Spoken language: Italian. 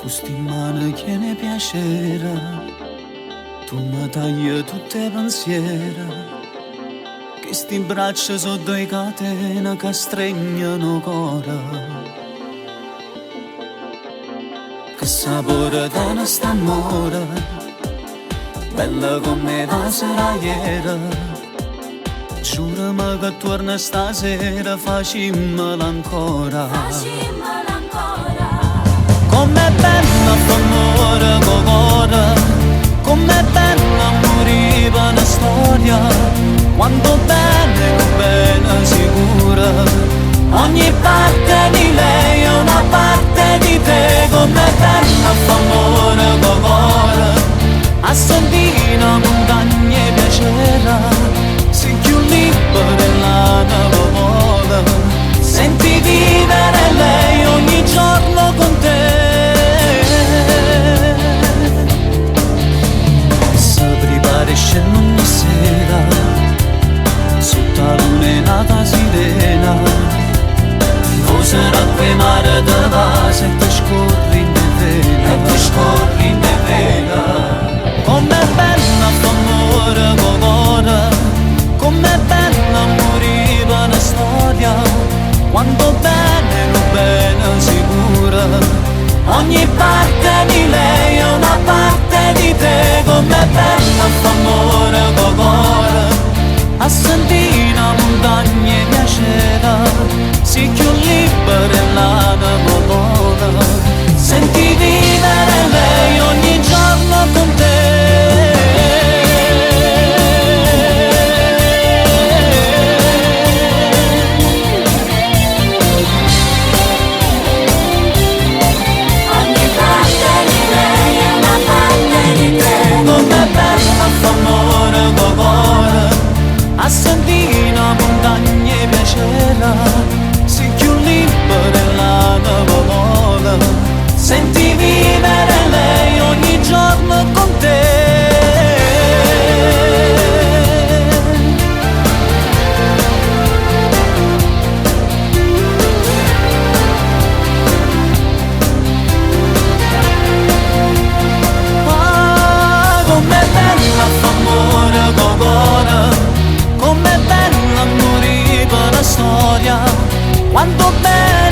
Questi mani che ne piacere, tu mi tagli tutte le pensiere, che sti braccia sono due catene che stringono cuore. Che sapore da nostro amore, bella come la sera ieri. Giurami che torna stasera, faccimmelo ancora. Com'è bella f'amore con cuore, com'è bella morire per una storia, quanto bene sicura, ogni parte di lei è una parte di te. Com'è bella f'amore con cuore, a sentire una montagna e piacere, sei più libera della nave vola, senti vivere lei ogni giorno con te. Scendo ogni sera sotto la luna nata sirena, userà quei mare da vase e ti scorri in vena, e ti scorri in vena. Com'è bella f'amore con cuore, com'è bella morire per una storia, quanto bene sicura, ogni parte di lei è una parte di te. Com'è bella f'amore con cuore, a sentire una montagna e piacere, si più libera e la vola, senti vivere lei ogni giorno con te. F'amore con cuore, a sentire una montagna e piacere, si più libera e la vola, senti vivere lei ogni giorno con te. F'amore con cuore, com'è bella morire per una storia, quanto bene